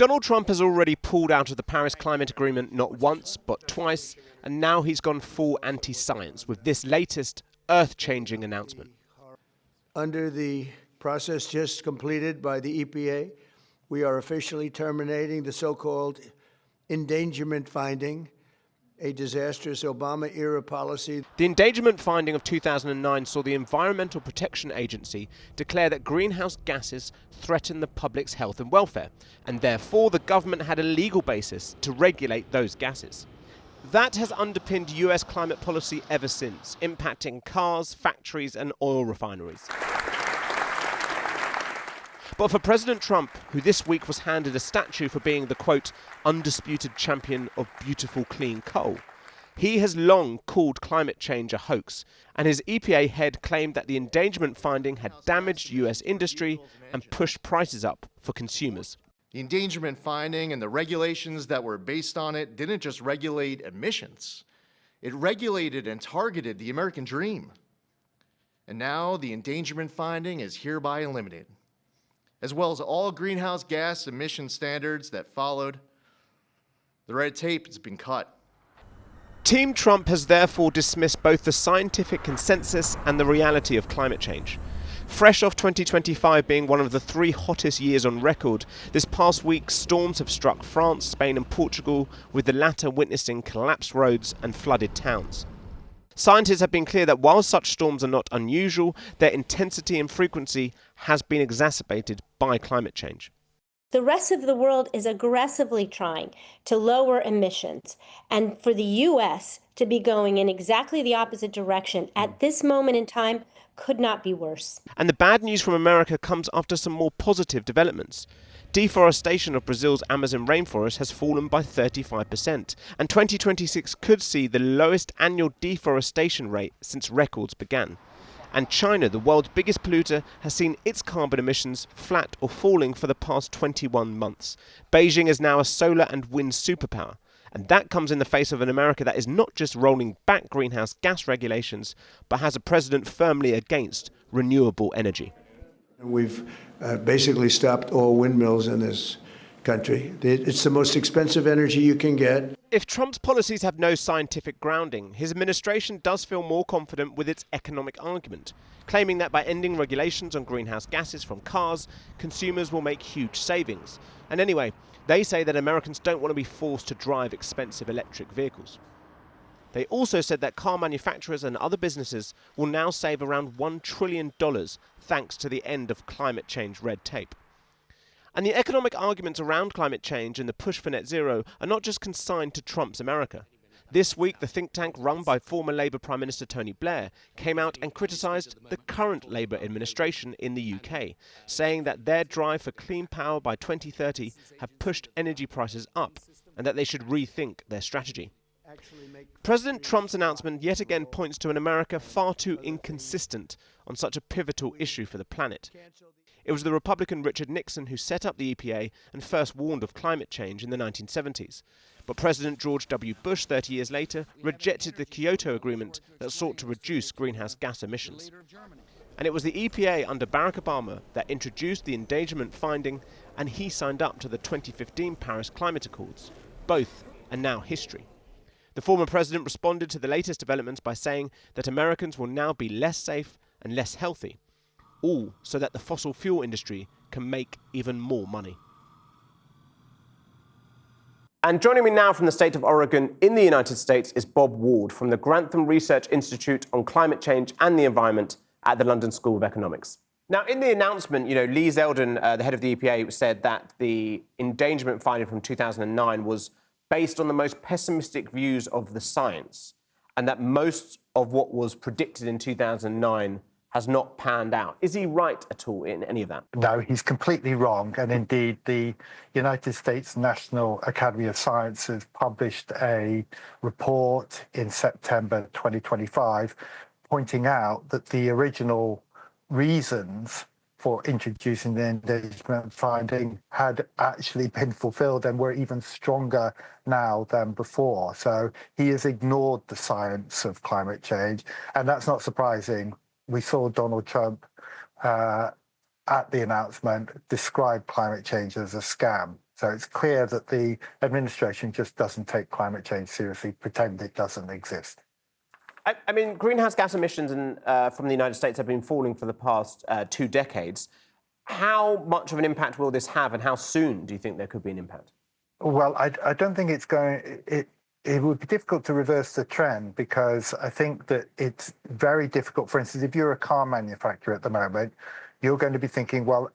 Donald Trump has already pulled out of the Paris Climate Agreement not once, but twice, and now he's gone full anti-science with this latest earth-changing announcement. Under the process just completed by the EPA, we are officially terminating the so-called endangerment finding, a disastrous Obama-era policy. The endangerment finding of 2009 saw the Environmental Protection Agency declare that greenhouse gases threaten the public's health and welfare, and therefore the government had a legal basis to regulate those gases. That has underpinned US climate policy ever since, impacting cars, factories and oil refineries. But for President Trump, who this week was handed a statue for being the, quote, undisputed champion of beautiful clean coal, he has long called climate change a hoax, and his EPA head claimed that the endangerment finding had damaged US industry and pushed prices up for consumers. The endangerment finding and the regulations that were based on it didn't just regulate emissions. It regulated and targeted the American dream. And now the endangerment finding is hereby eliminated, as well as all greenhouse gas emission standards that followed. The red tape has been cut. Team Trump has therefore dismissed both the scientific consensus and the reality of climate change. Fresh off 2025 being one of the 3 hottest years on record, this past week storms have struck France, Spain and Portugal, with the latter witnessing collapsed roads and flooded towns. Scientists have been clear that while such storms are not unusual, their intensity and frequency has been exacerbated by climate change. The rest of the world is aggressively trying to lower emissions, and for the U.S. to be going in exactly the opposite direction at this moment in time could not be worse. And the bad news from America comes after some more positive developments. Deforestation of Brazil's Amazon rainforest has fallen by 35%, and 2026 could see the lowest annual deforestation rate since records began. And China, the world's biggest polluter, has seen its carbon emissions flat or falling for the past 21 months. Beijing is now a solar and wind superpower, and that comes in the face of an America that is not just rolling back greenhouse gas regulations, but has a president firmly against renewable energy. We've basically stopped all windmills in this country. It's the most expensive energy you can get. If Trump's policies have no scientific grounding, his administration does feel more confident with its economic argument, claiming that by ending regulations on greenhouse gases from cars, consumers will make huge savings. And anyway, they say that Americans don't want to be forced to drive expensive electric vehicles. They also said that car manufacturers and other businesses will now save around $1 trillion thanks to the end of climate change red tape. And the economic arguments around climate change and the push for net zero are not just consigned to Trump's America. This week, the think tank run by former Labour Prime Minister Tony Blair came out and criticised the current Labour administration in the UK, saying that their drive for clean power by 2030 have pushed energy prices up and that they should rethink their strategy. President Trump's announcement yet again points to an America far too inconsistent on such a pivotal issue for the planet. It was the Republican Richard Nixon who set up the EPA and first warned of climate change in the 1970s. But President George W. Bush, 30 years later, rejected the Kyoto Agreement that sought to reduce greenhouse gas emissions. And it was the EPA under Barack Obama that introduced the endangerment finding, and he signed up to the 2015 Paris Climate Accords. Both are now history. The former president responded to the latest developments by saying that Americans will now be less safe and less healthy, all so that the fossil fuel industry can make even more money. And joining me now from the state of Oregon in the United States is Bob Ward from the Grantham Research Institute on Climate Change and the Environment at the London School of Economics. Now, in the announcement, Lee Zeldin, the head of the EPA, said that the endangerment finding from 2009 was based on the most pessimistic views of the science, and that most of what was predicted in 2009 has not panned out. Is he right at all in any of that? No, he's completely wrong. And indeed, the United States National Academy of Sciences published a report in September 2025 pointing out that the original reasons for introducing the endangerment finding had actually been fulfilled and were even stronger now than before. So he has ignored the science of climate change, and that's not surprising. We saw Donald Trump at the announcement describe climate change as a scam. So it's clear that the administration just doesn't take climate change seriously, pretend it doesn't exist. I mean, greenhouse gas emissions from the United States have been falling for the past 2 decades. How much of an impact will this have, and how soon do you think there could be an impact? Well, I don't think it's going. It would be difficult to reverse the trend, because I think that it's very difficult. For instance, if you're a car manufacturer at the moment, you're going to be thinking, well,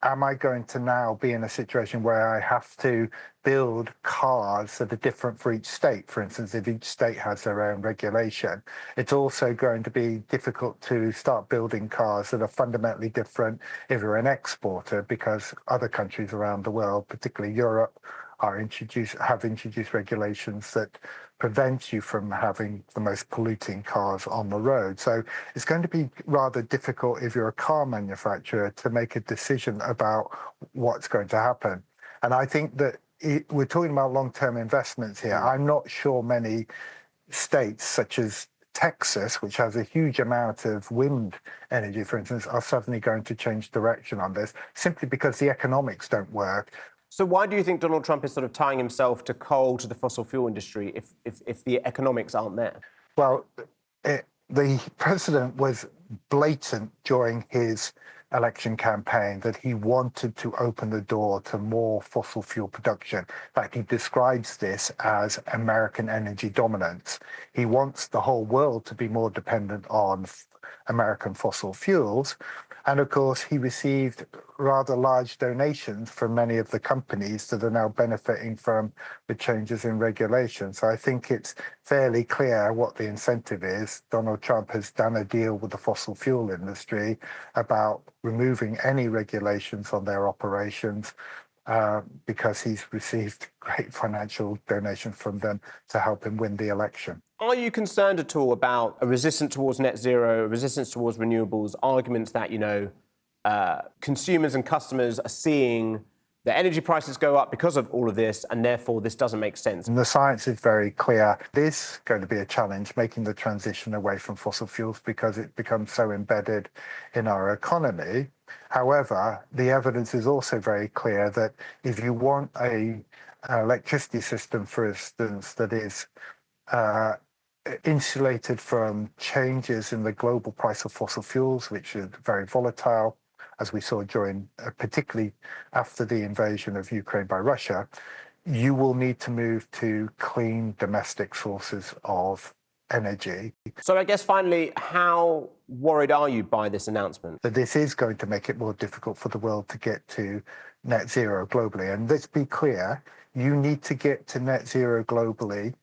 am I going to now be in a situation where I have to build cars that are different for each state? For instance, if each state has their own regulation, it's also going to be difficult to start building cars that are fundamentally different if you're an exporter, because other countries around the world, particularly Europe, have introduced regulations that prevent you from having the most polluting cars on the road. So it's going to be rather difficult if you're a car manufacturer to make a decision about what's going to happen. And I think that we're talking about long-term investments here. I'm not sure many states, such as Texas, which has a huge amount of wind energy, for instance, are suddenly going to change direction on this, simply because the economics don't work. So why do you think Donald Trump is sort of tying himself to coal, to the fossil fuel industry, if the economics aren't there? Well, the president was blatant during his election campaign that he wanted to open the door to more fossil fuel production. In fact, he describes this as American energy dominance. He wants the whole world to be more dependent on American fossil fuels. And of course, he received rather large donations from many of the companies that are now benefiting from the changes in regulation. So I think it's fairly clear what the incentive is. Donald Trump has done a deal with the fossil fuel industry about removing any regulations on their operations, because he's received great financial donations from them to help him win the election. Are you concerned at all about a resistance towards net zero, a resistance towards renewables, arguments that, consumers and customers are seeing the energy prices go up because of all of this, and therefore this doesn't make sense? And the science is very clear. It is going to be a challenge making the transition away from fossil fuels, because it becomes so embedded in our economy. However, the evidence is also very clear that if you want an electricity system, for instance, that is insulated from changes in the global price of fossil fuels, which are very volatile, as we saw during, particularly after the invasion of Ukraine by Russia, you will need to move to clean domestic sources of energy. So I guess finally, how worried are you by this announcement? That this is going to make it more difficult for the world to get to net zero globally. And let's be clear, you need to get to net zero globally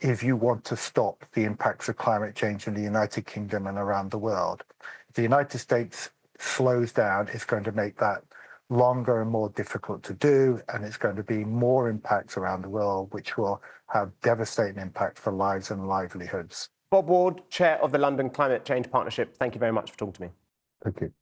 if you want to stop the impacts of climate change in the United Kingdom and around the world. If the United States slows down, it's going to make that longer and more difficult to do, and it's going to be more impacts around the world, which will have devastating impact for lives and livelihoods. Bob Ward, Chair of the London Climate Change Partnership, thank you very much for talking to me. Thank you.